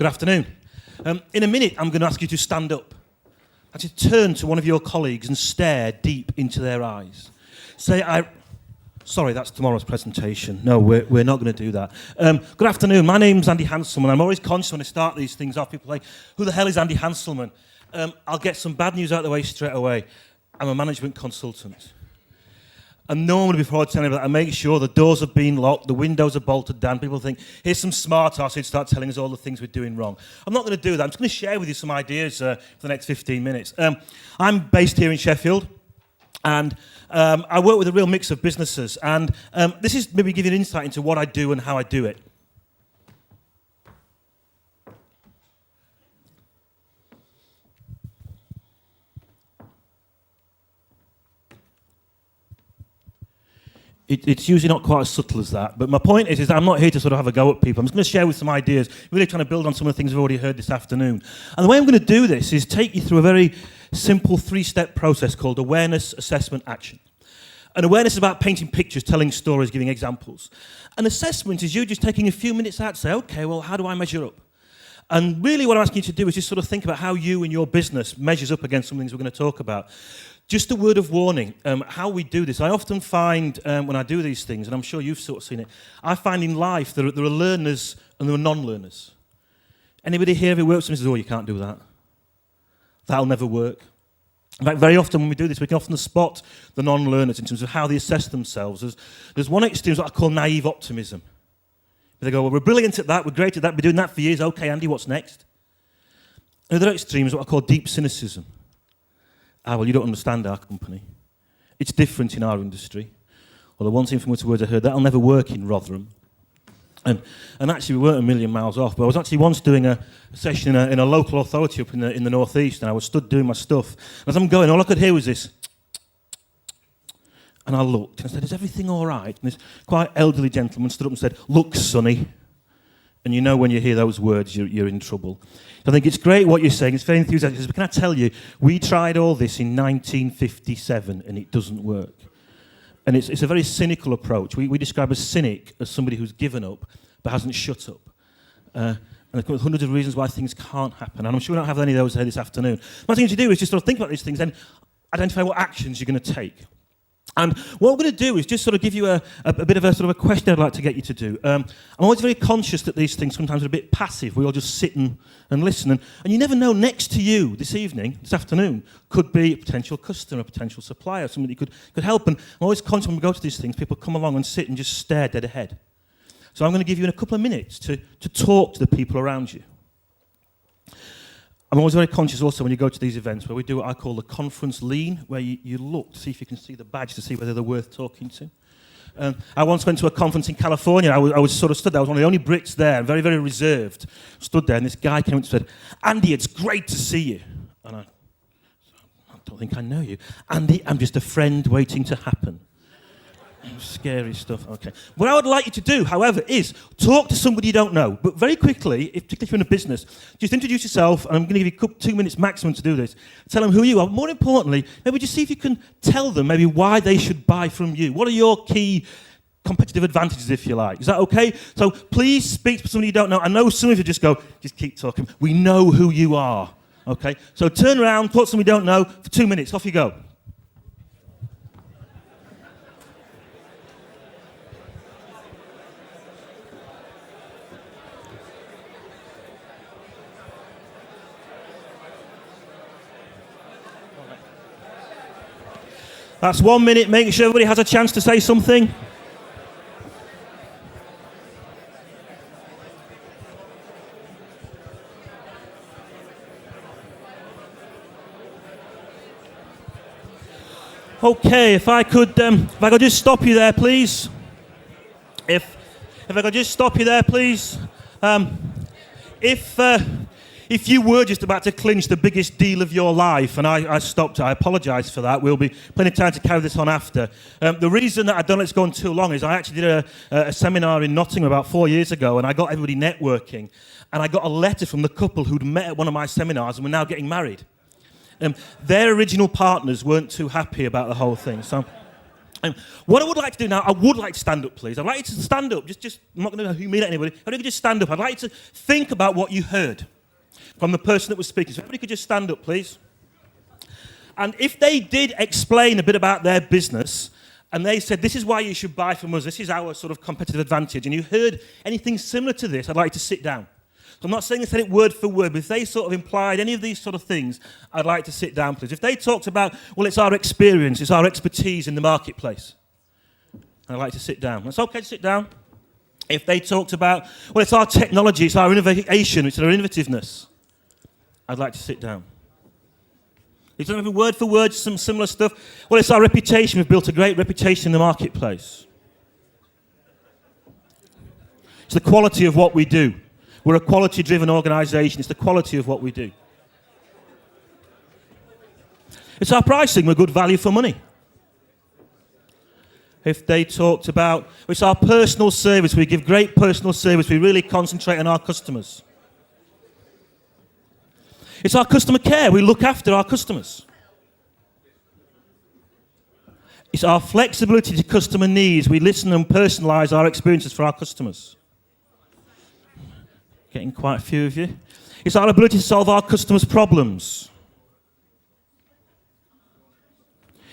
Good afternoon. In a minute, I'm going to ask you to stand up. Actually, turn to one of your colleagues and stare deep into their eyes. Sorry, that's tomorrow's presentation. No, we're not going to do that. Good afternoon. My name's Andy Hanselman. I'm always conscious when I start these things off. People say, who the hell is Andy Hanselman? I'll get some bad news out of the way straight away. I'm a management consultant. And normally before I tell you that, I make sure the doors have been locked, the windows are bolted down. People think, here's some smart arse who'd start telling us all the things we're doing wrong. I'm not going to do that. I'm just going to share with you some ideas for the next 15 minutes. I'm based here in Sheffield, and I work with a real mix of businesses. And this is maybe giving insight into what I do and how I do it. It's usually not quite as subtle as that, but my point is I'm not here to sort of have a go at people. I'm just going to share with some ideas, really trying to build on some of the things we've already heard this afternoon. And the way I'm going to do this is take you through a very simple three-step process called awareness, assessment, action. And awareness is about painting pictures, telling stories, giving examples. And assessment is you just taking a few minutes out to say, okay, well, how do I measure up? And really what I'm asking you to do is just sort of think about how you and your business measures up against some things we're going to talk about. Just a word of warning, how we do this. I often find when I do these things, and I'm sure you've sort of seen it, I find in life there are learners and there are non-learners. Anybody here ever works with me says, oh, you can't do that. That'll never work. In fact, very often when we do this, we can often spot the non-learners in terms of how they assess themselves. There's one extreme, what I call naive optimism. They go, well, we're brilliant at that, we're great at that, we've been doing that for years, okay, Andy, what's next? Another extreme is what I call deep cynicism. Well, you don't understand our company. It's different in our industry. Well, the one thing from the words I heard, that'll never work in Rotherham. And actually, we weren't a million miles off, but I was actually once doing a session in a local authority up in the northeast, and I was stood doing my stuff. And as I'm going, all I could hear was this. And I looked, and I said, is everything all right? And this quite elderly gentleman stood up and said, look, sonny. And you know when you hear those words, you're in trouble. I think it's great what you're saying. It's very enthusiastic. But can I tell you, we tried all this in 1957, and it doesn't work. And it's a very cynical approach. We describe a cynic as somebody who's given up but hasn't shut up. And there are hundreds of reasons why things can't happen. And I'm sure we don't have any of those here this afternoon. What I think you do is just sort of think about these things and identify what actions you're going to take. And what we're going to do is just sort of give you a bit of a sort of a question I'd like to get you to do. I'm always very conscious that these things sometimes are a bit passive. We all just sit and listen. And you never know, next to you this afternoon, could be a potential customer, a potential supplier, somebody could help. And I'm always conscious when we go to these things, people come along and sit and just stare dead ahead. So I'm going to give you in a couple of minutes to talk to the people around you. I'm always very conscious also when you go to these events where we do what I call the conference lean, where you look to see if you can see the badge to see whether they're worth talking to. I once went to a conference in California. I was sort of stood there. I was one of the only Brits there, very, very reserved. Stood there, and this guy came up and said, Andy, it's great to see you. And I don't think I know you. Andy, I'm just a friend waiting to happen. Scary stuff, okay. What I would like you to do, however, is talk to somebody you don't know. But very quickly, particularly if you're in a business, just introduce yourself, and I'm going to give you 2 minutes maximum to do this. Tell them who you are. More importantly, maybe just see if you can tell them maybe why they should buy from you. What are your key competitive advantages, if you like? Is that okay? So please speak to somebody you don't know. I know some of you just keep talking. We know who you are, okay? So turn around, talk to somebody you don't know for 2 minutes. Off you go. That's 1 minute, making sure everybody has a chance to say something. Okay, if I could just stop you there, please. If I could just stop you there, please. If you were just about to clinch the biggest deal of your life, and I stopped, I apologise for that. We'll be plenty of time to carry this on after. The reason that I don't let it go on too long is I actually did a seminar in Nottingham about 4 years ago, and I got everybody networking, and I got a letter from the couple who'd met at one of my seminars and were now getting married. Their original partners weren't too happy about the whole thing. So What I would like to do now, I would like to stand up, please. I'd like you to stand up. I'm not going to humiliate anybody. Everybody could just stand up. I'd like you to think about what you heard from the person that was speaking. So everybody could just stand up, please. And if they did explain a bit about their business, and they said, this is why you should buy from us, this is our sort of competitive advantage, and you heard anything similar to this, I'd like you to sit down. So I'm not saying they said it word for word, but if they sort of implied any of these sort of things, I'd like to sit down, please. If they talked about, well, it's our experience, it's our expertise in the marketplace, I'd like to sit down. It's okay to sit down. If they talked about, well, it's our technology, it's our innovation, it's our innovativeness, I'd like to sit down. If you don't have word for word, some similar stuff, well, it's our reputation. We've built a great reputation in the marketplace. It's the quality of what we do. We're a quality-driven organisation. It's the quality of what we do. It's our pricing. We're good value for money. If they talked about, it's our personal service. We give great personal service. We really concentrate on our customers. It's our customer care. We look after our customers. It's our flexibility to customer needs. We listen and personalise our experiences for our customers. Getting quite a few of you. It's our ability to solve our customers' problems.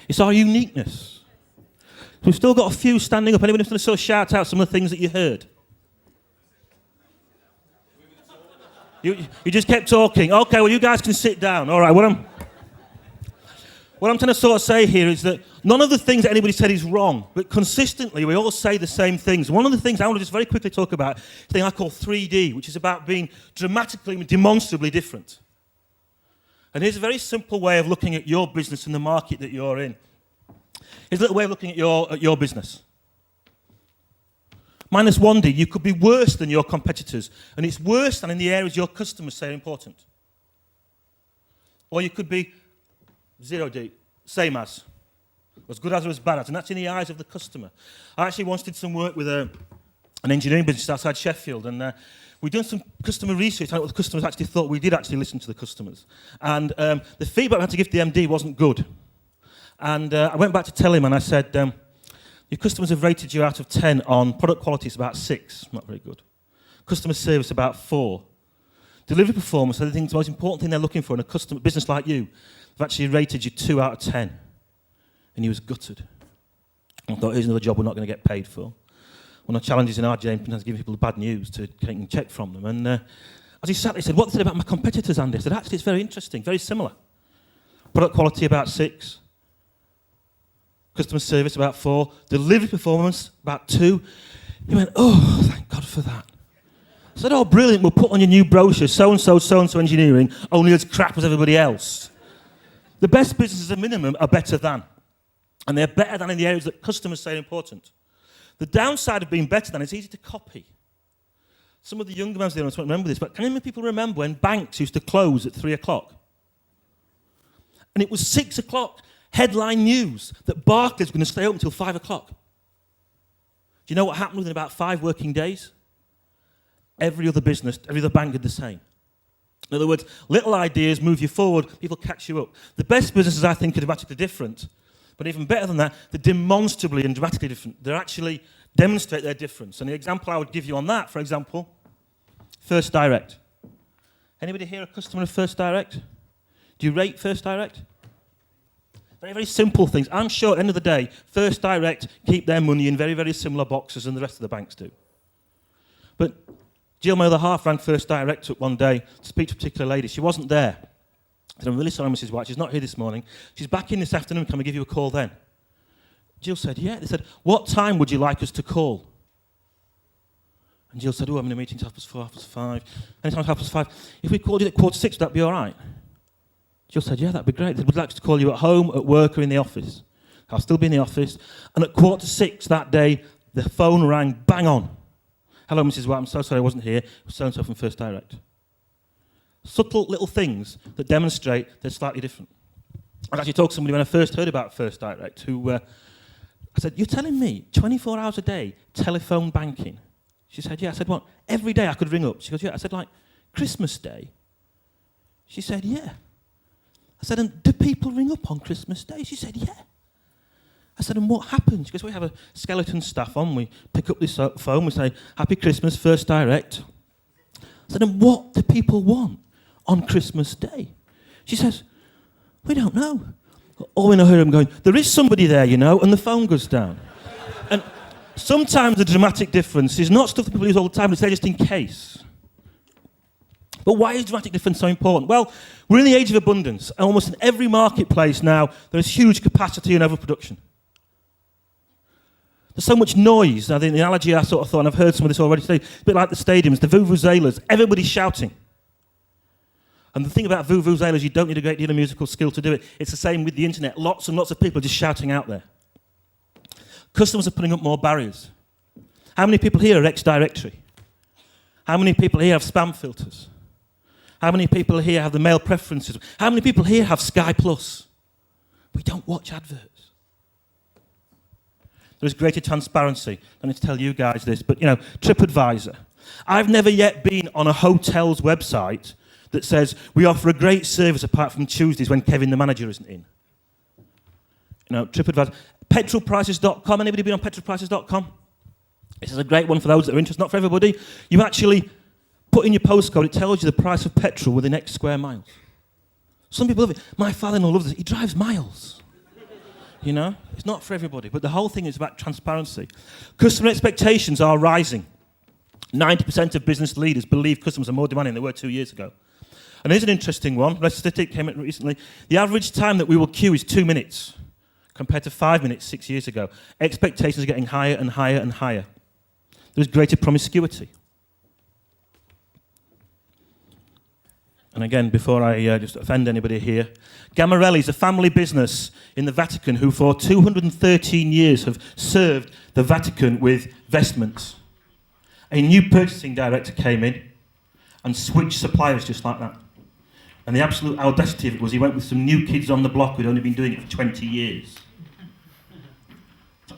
It's our uniqueness. So we've still got a few standing up. Anybody who's going to shout out some of the things that you heard? You just kept talking. Okay, well, you guys can sit down. All right, what I'm trying to sort of say here is that none of the things that anybody said is wrong, but consistently we all say the same things. One of the things I want to just very quickly talk about is a thing I call 3D, which is about being dramatically and demonstrably different. And here's a very simple way of looking at your business and the market that you're in. Here's a little way of looking at your business. -1D, you could be worse than your competitors, and it's worse than in the areas your customers say are important. Or you could be 0D, same as good as or as bad as, and that's in the eyes of the customer. I actually once did some work with an engineering business outside Sheffield, and we'd done some customer research on what the customers actually thought. We did actually listen to the customers. And the feedback I had to give to the MD wasn't good. And I went back to tell him, and I said, your customers have rated you out of 10 on product quality, it's about 6, not very good. Customer service, about 4. Delivery performance, I think the most important thing they're looking for in a customer business like you, they've actually rated you 2 out of 10. And he was gutted. I thought, here's another job we're not going to get paid for. One of the challenges in our game is giving people the bad news to check from them. And as he sat there, he said, what they said about my competitors, Andy? I said, actually, it's very interesting, very similar. Product quality, about 6. Customer service, about 4. Delivery performance, about 2. He went, oh, thank God for that. I said, oh, brilliant, we'll put on your new brochure, so-and-so engineering, only as crap as everybody else. The best businesses, at minimum, are better than. And they're better than in the areas that customers say are important. The downside of being better than is easy to copy. Some of the younger ones won't remember this, but can any people remember when banks used to close at 3 o'clock? And it was 6 o'clock. Headline news that Barclays was going to stay open until 5 o'clock. Do you know what happened within about 5 working days? Every other business, every other bank did the same. In other words, little ideas move you forward, people catch you up. The best businesses, I think, are dramatically different. But even better than that, they're demonstrably and dramatically different. They actually demonstrate their difference. And the example I would give you on that, for example, First Direct. Anybody here a customer of First Direct? Do you rate First Direct? Very, very simple things. I'm sure at the end of the day, First Direct keep their money in very, very similar boxes than the rest of the banks do. But Jill, my other half, rang First Direct up one day to speak to a particular lady. She wasn't there. I said, I'm really sorry, Mrs. White, she's not here this morning. She's back in this afternoon, can we give you a call then? Jill said, yeah. They said, what time would you like us to call? And Jill said, I'm in a meeting till 4:30, 5:30. Anytime 5:30. If we called you at 6:15, would that be all right? Jill said, yeah, that'd be great. They would like us to call you at home, at work, or in the office. I'll still be in the office. And at 5:45 that day, the phone rang bang on. Hello, Mrs. White, I'm so sorry I wasn't here. It was so-and-so from First Direct. Subtle little things that demonstrate they're slightly different. I actually talked to somebody when I first heard about First Direct who, I said, you're telling me 24 hours a day, telephone banking? She said, yeah. I said, what, every day I could ring up? She goes, yeah. I said, like, Christmas Day? She said, yeah. I said, and do people ring up on Christmas Day? She said, yeah. I said, and what happens? She goes, we have a skeleton staff on. We pick up this phone. We say, Happy Christmas, First Direct. I said, and what do people want on Christmas Day? She says, we don't know. All we know here, I'm going, there is somebody there, you know, and the phone goes down. And sometimes the dramatic difference is not stuff that people use all the time, it's there just in case. But why is dramatic difference so important? Well, we're in the age of abundance, and almost in every marketplace now, there's huge capacity and overproduction. There's so much noise. I think the analogy I sort of thought, and I've heard some of this already today, it's a bit like the stadiums, the vuvuzelas, everybody's shouting. And the thing about vuvuzelas, you don't need a great deal of musical skill to do it. It's the same with the internet. Lots and lots of people are just shouting out there. Customers are putting up more barriers. How many people here are ex-directory? How many people here have spam filters? How many people here have the mail preferences? How many people here have Sky Plus? We don't watch adverts. There is greater transparency. I don't need to tell you guys this, but, you know, TripAdvisor. I've never yet been on a hotel's website that says, we offer a great service apart from Tuesdays when Kevin, the manager, isn't in. You know, TripAdvisor. Petrolprices.com. Anybody been on petrolprices.com? This is a great one for those that are interested, not for everybody. You actually put in your postcode, it tells you the price of petrol within X square miles. Some people love it. My father-in-law loves it. He drives miles. You know? It's not for everybody. But the whole thing is about transparency. Customer expectations are rising. 90% of business leaders believe customers are more demanding than they were 2 years ago. And here's an interesting one. A statistic came out recently. The average time that we will queue is 2 minutes, compared to 5 minutes 6 years ago. Expectations are getting higher and higher and higher. There's greater promiscuity. And again, before I just offend anybody here, Gammarelli is a family business in the Vatican who for 213 years have served the Vatican with vestments. A new purchasing director came in and switched suppliers just like that. And the absolute audacity of it was he went with some new kids on the block who'd only been doing it for 20 years.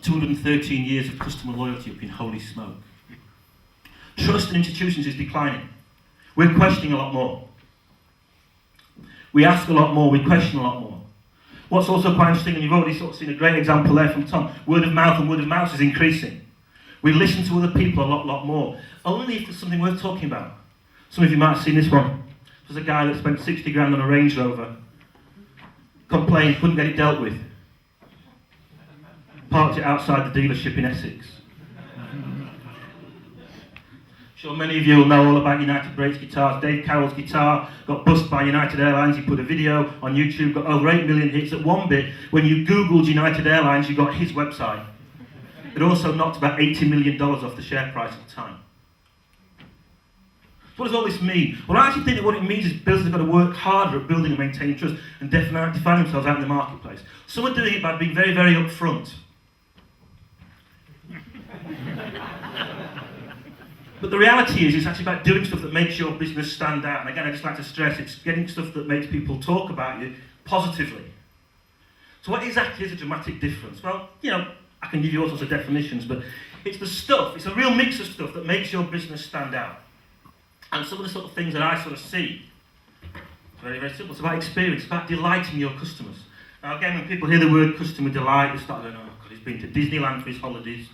213 years of customer loyalty up in holy smoke. Trust in institutions is declining. We're questioning a lot more. We ask a lot more, we question a lot more. What's also quite interesting, and you've already sort of seen a great example there from Tom, word of mouth is increasing. We listen to other people a lot more, only if there's something worth talking about. Some of you might have seen this one. There's a guy that spent 60 grand on a Range Rover, complained, couldn't get it dealt with. Parked it outside the dealership in Essex. Sure, many of you will know all about United Brakes guitars. Dave Carroll's guitar got bussed by United Airlines. He put a video on YouTube, got over 8 million hits. At one bit, when you Googled United Airlines, you got his website. It also knocked about $80 million off the share price at the time. So what does all this mean? Well, I actually think that what it means is businesses have got to work harder at building and maintaining trust and define themselves out in the marketplace. Some are doing it by being very, very upfront. But the reality is, it's actually about doing stuff that makes your business stand out. And again, I just like to stress, it's getting stuff that makes people talk about you positively. So what exactly is a dramatic difference? Well, you know, I can give you all sorts of definitions, but it's the stuff, it's a real mix of stuff that makes your business stand out. And some of the sort of things that I sort of see, it's very, very simple. It's about experience, it's about delighting your customers. Now again, when people hear the word customer delight, they start going, oh God, he's been to Disneyland for his holidays.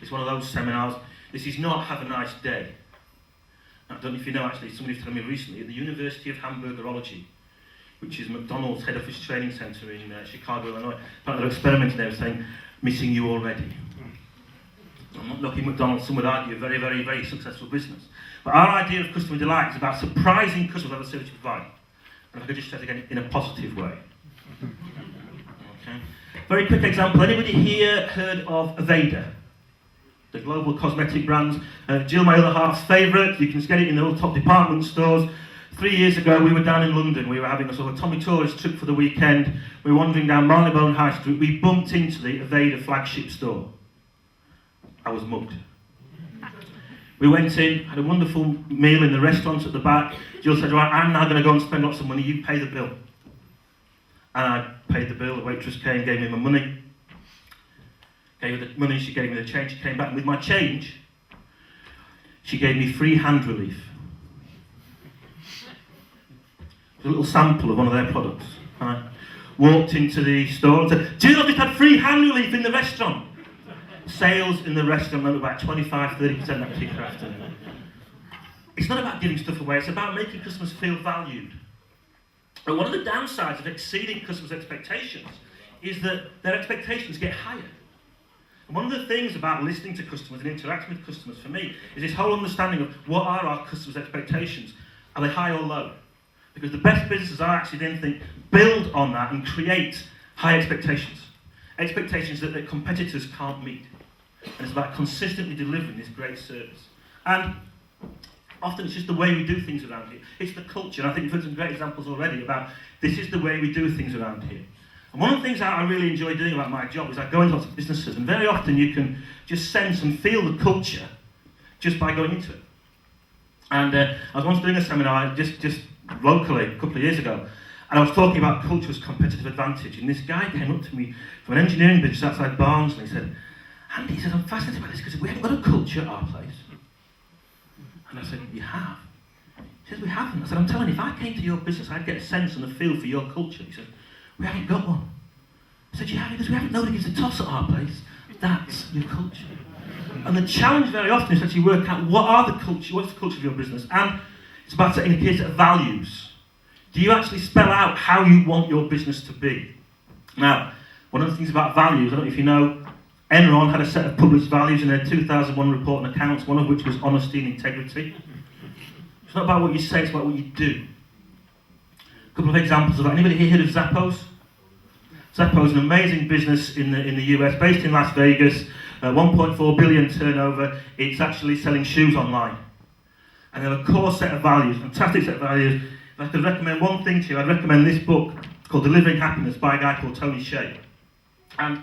It's one of those seminars. This is not have a nice day. I don't know if you know, actually, somebody told me recently, at the University of Hamburgerology, which is McDonald's head office training centre in Chicago, Illinois, they're experimenting there saying, missing you already. I'm not knocking McDonald's, some would argue, a very, very, very successful business. But our idea of customer delight is about surprising customers with the service you provide. And if I could just say it again, in a positive way. Okay. Very quick example, anybody here heard of Aveda? The global cosmetic brands. Jill, my other half's favourite. You can get it in the top department stores. 3 years ago, we were down in London. We were having a sort of Tommy tourist trip for the weekend. We were wandering down Marylebone High Street. We bumped into the Aveda flagship store. I was mugged. We went in, had a wonderful meal in the restaurant at the back. Jill said, right, I'm now going to go and spend lots of money. You pay the bill. And I paid the bill. The waitress came, gave me my money. Gave her the money, she gave me the change. She came back with my change. She gave me free hand relief. A little sample of one of their products. Right? walked into the store and said, "Do you know they've had free hand relief in the restaurant?" Sales in the restaurant went about 25-30% that particular afternoon. It's not about giving stuff away, it's about making customers feel valued. And one of the downsides of exceeding customers' expectations is that their expectations get higher. And one of the things about listening to customers and interacting with customers for me is this whole understanding of what are our customers' expectations. Are they high or low? Because the best businesses I actually then think build on that and create high expectations. Expectations that their competitors can't meet. And it's about consistently delivering this great service. And often it's just the way we do things around here. It's the culture. And I think we've heard some great examples already about this is the way we do things around here. And one of the things that I really enjoy doing about my job is I go into lots of businesses, and very often you can just sense and feel the culture just by going into it. And I was once doing a seminar just locally a couple of years ago, and I was talking about culture as competitive advantage, and this guy came up to me from an engineering business outside Barnsley and he said, "Andy," he said, "I'm fascinated by this because we haven't got a culture at our place." And I said, "You have?" He says, "We haven't." I said, "I'm telling you, if I came to your business, I'd get a sense and a feel for your culture." He said, "We haven't got one." I said, "You haven't? Because we haven't. Nobody gives a toss at our place." That's your culture. And the challenge very often is to actually work out what's the culture of your business, and it's about setting a clear set of values. Do you actually spell out how you want your business to be? Now, one of the things about values, I don't know if you know, Enron had a set of published values in their 2001 report and accounts, one of which was honesty and integrity. It's not about what you say, it's about what you do. A couple of examples of that. Anybody here heard of Zappos? Zappos is an amazing business in the US, based in Las Vegas, 1.4 billion turnover. It's actually selling shoes online. And they have a core set of values, fantastic set of values. If I could recommend one thing to you, I'd recommend this book called Delivering Happiness by a guy called Tony Hsieh. And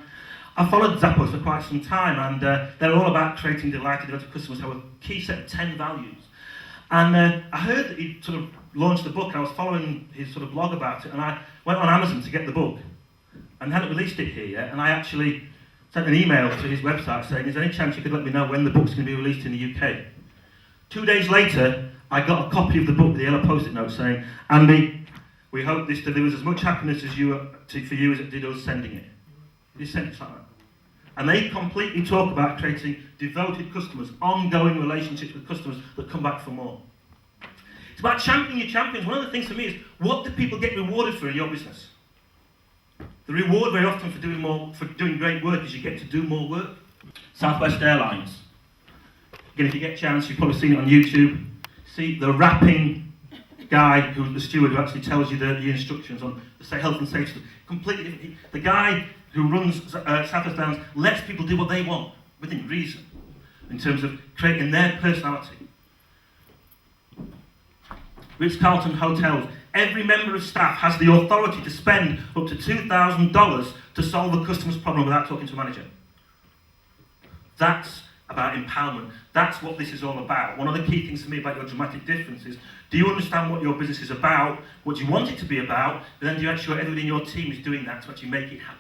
I followed Zappos for quite some time, and they're all about creating delighted customers who have a key set of 10 values. And I heard that he sort of launched the book, and I was following his sort of blog about it, and I went on Amazon to get the book, and hadn't released it here yet, and I actually sent an email to his website saying, "Is there any chance you could let me know when the book's going to be released in the UK?" 2 days later, I got a copy of the book with the yellow post-it note saying, "Andy, we hope this delivers as much happiness for you as it did us sending it." He sent it like that. And they completely talk about creating devoted customers, ongoing relationships with customers that come back for more. It's about championing your champions. One of the things for me is, what do people get rewarded for in your business? The reward very often for doing great work is you get to do more work. Southwest Airlines. Again, if you get a chance, you've probably seen it on YouTube. See the rapping guy who's the steward who actually tells you the instructions on the health and safety. Completely different. The guy who runs Southwest Airlines lets people do what they want within reason in terms of creating their personality. Ritz-Carlton hotels. Every member of staff has the authority to spend up to $2,000 to solve a customer's problem without talking to a manager. That's about empowerment. That's what this is all about. One of the key things for me about your dramatic difference is, do you understand what your business is about, what you want it to be about, but then do you ensure everybody in your team is doing that to actually make it happen?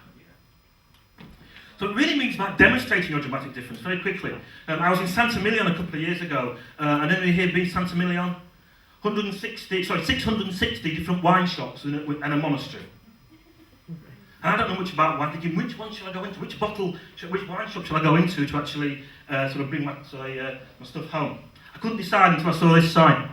So it really means about demonstrating your dramatic difference very quickly. I was in Santamillion a couple of years ago, and anybody here been Santamillion? 660 different wine shops and a monastery. And I don't know much about wine. Thinking, which one shall I go into? Which wine shop shall I go into to actually sort of bring my stuff home? I couldn't decide until I saw this sign.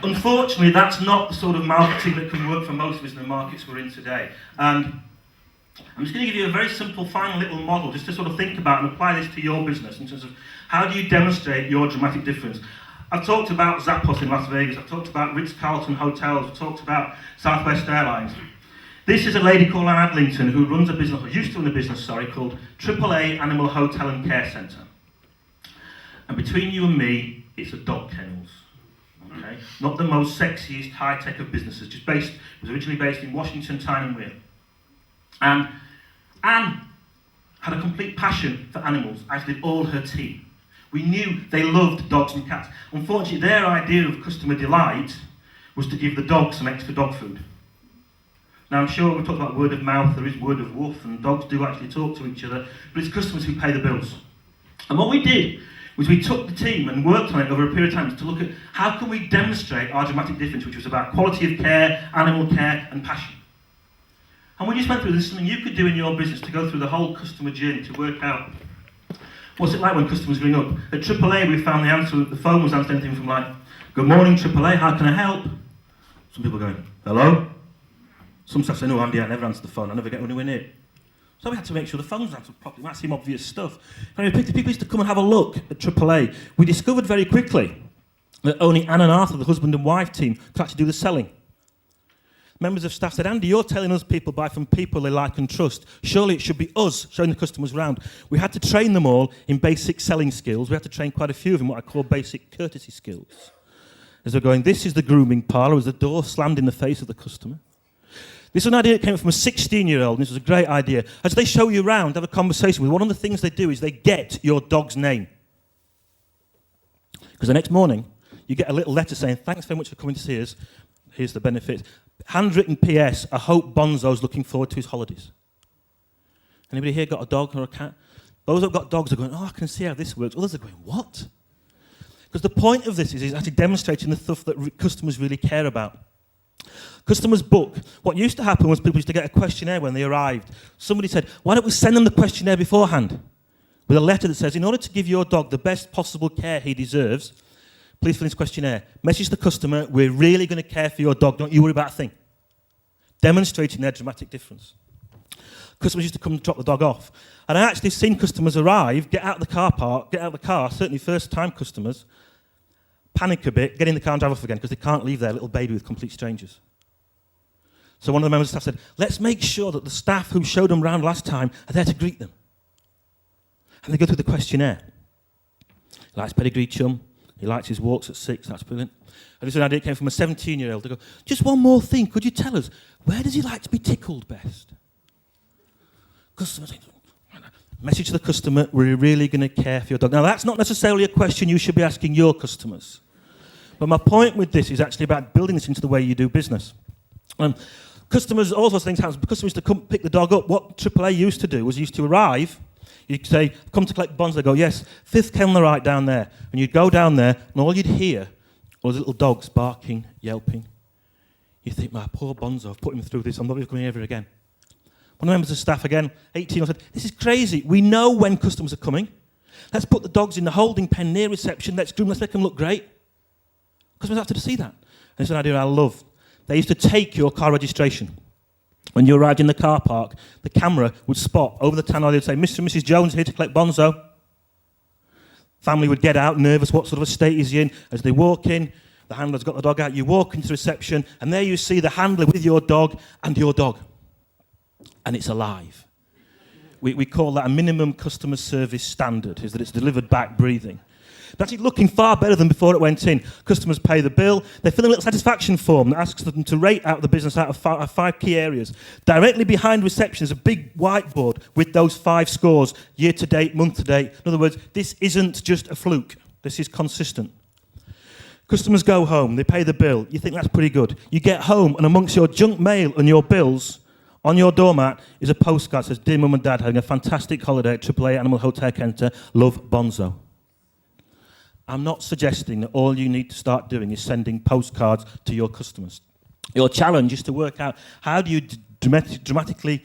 Unfortunately, that's not the sort of marketing that can work for most of us in the markets we're in today. And I'm just going to give you a very simple, final little model just to sort of think about and apply this to your business in terms of how do you demonstrate your dramatic difference. I've talked about Zappos in Las Vegas, I've talked about Ritz-Carlton hotels, I've talked about Southwest Airlines. This is a lady called Anne Adlington who runs a business, or used to run a business, called AAA Animal Hotel and Care Centre. And between you and me, it's a dog kennels. Okay? Not the most sexiest high-tech of businesses, it was originally based in Washington, Tyne and Wear. And Anne had a complete passion for animals, as did all her team. We knew they loved dogs and cats. Unfortunately, their idea of customer delight was to give the dog some extra dog food. Now, I'm sure we talked about word of mouth, there is word of woof, and dogs do actually talk to each other, but it's customers who pay the bills. And what we did was we took the team and worked on it over a period of time to look at how can we demonstrate our dramatic difference, which was about quality of care, animal care, and passion. And we just went through this, something you could do in your business to go through the whole customer journey to work out what's it like when customers ring up. At AAA, we found the answer, the phone was answering anything from like, good morning AAA, how can I help? Some people going, hello? Some staff say, no, Andy, I never answer the phone, I never get anywhere near it. So we had to make sure the phones answered properly. It might seem obvious stuff. But people used to come and have a look at AAA. We discovered very quickly that only Anne and Arthur, the husband and wife team, could actually do the selling. Members of staff said, Andy, you're telling us people buy from people they like and trust. Surely it should be us showing the customers around. We had to train them all in basic selling skills. We had to train quite a few of them, what I call basic courtesy skills. As they're going, this is the grooming parlour, as the door slammed in the face of the customer. This was an idea that came from a 16-year-old, and this was a great idea. As they show you around, have a conversation with, one of the things they do is they get your dog's name. Because the next morning, you get a little letter saying, thanks very much for coming to see us. Here's the benefit. Handwritten PS, I hope Bonzo's looking forward to his holidays. Anybody here got a dog or a cat? Those who've got dogs are going, oh, I can see how this works. Others are going, what? Because the point of this is actually demonstrating the stuff that customers really care about. Customers book. What used to happen was people used to get a questionnaire when they arrived. Somebody said, why don't we send them the questionnaire beforehand with a letter that says, in order to give your dog the best possible care he deserves, please fill in this questionnaire. Message the customer, we're really going to care for your dog, don't you worry about a thing. Demonstrating their dramatic difference. Customers used to come and drop the dog off. And I actually seen customers arrive, get out of the car park, get out of the car, certainly first-time customers, panic a bit, get in the car and drive off again because they can't leave their little baby with complete strangers. So one of the members of staff said, let's make sure that the staff who showed them around last time are there to greet them. And they go through the questionnaire. He likes pedigree chum. He likes his walks at 6. That's brilliant. And this is an idea that came from a 17-year-old. They go, just one more thing. Could you tell us, where does he like to be tickled best? Customer saying, message to the customer, we're really going to care for your dog. Now, that's not necessarily a question you should be asking your customers. But my point with this is actually about building this into the way you do business. Customers, all sorts of things happen. Customers to come pick the dog up. What AAA used to do was used to arrive. You'd say, come to collect Bonzo. They go, yes, 5th kennel on the right down there. And you'd go down there, and all you'd hear was little dogs barking, yelping. You think, my poor Bonzo, I've put him through this. I'm not ever coming ever again. One of the members of staff, again, 18, said, this is crazy. We know when customers are coming. Let's put the dogs in the holding pen near reception. Let's groom, let's make them look great. Customers have to see that. And it's an idea I love. They used to take your car registration. When you arrived in the car park, the camera would spot over the tannoy. They'd say, Mr. and Mrs. Jones here to collect Bonzo. Family would get out, nervous, what sort of a state is he in? As they walk in, the handler's got the dog out. You walk into reception, and there you see the handler with your dog and your dog. And it's alive. We call that a minimum customer service standard, is that it's delivered back breathing. But actually looking far better than before it went in. Customers pay the bill. They fill in a little satisfaction form that asks them to rate out the business out of 5 key areas. Directly behind reception is a big whiteboard with those 5 scores, year to date, month to date. In other words, this isn't just a fluke. This is consistent. Customers go home. They pay the bill. You think that's pretty good. You get home, and amongst your junk mail and your bills, on your doormat is a postcard that says, Dear Mum and Dad, having a fantastic holiday at AAA Animal Hotel Centre. Love, Bonzo. I'm not suggesting that all you need to start doing is sending postcards to your customers. Your challenge is to work out how do you dramatically,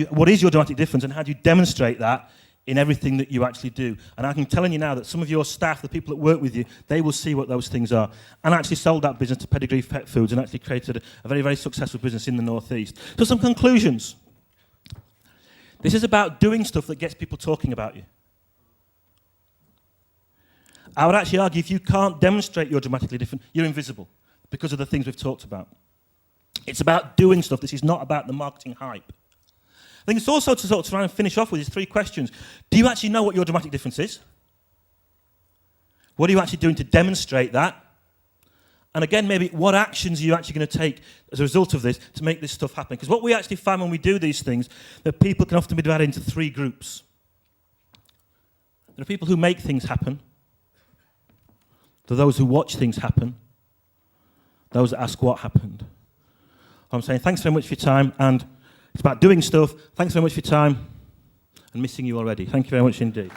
what is your dramatic difference, and how do you demonstrate that in everything that you actually do. And I'm telling you now that some of your staff, the people that work with you, they will see what those things are. And actually sold that business to Pedigree Pet Foods and actually created a very, very successful business in the Northeast. So some conclusions. This is about doing stuff that gets people talking about you. I would actually argue if you can't demonstrate you're dramatically different, you're invisible because of the things we've talked about. It's about doing stuff. This is not about the marketing hype. I think it's also to sort of try and finish off with these 3 questions. Do you actually know what your dramatic difference is? What are you actually doing to demonstrate that? And again, maybe what actions are you actually going to take as a result of this to make this stuff happen? Because what we actually find when we do these things, that people can often be divided into 3 groups. There are people who make things happen. There are those who watch things happen. Those that ask what happened. I'm saying thanks very much for your time, and it's about doing stuff. Thanks very much for your time, and missing you already. Thank you very much indeed.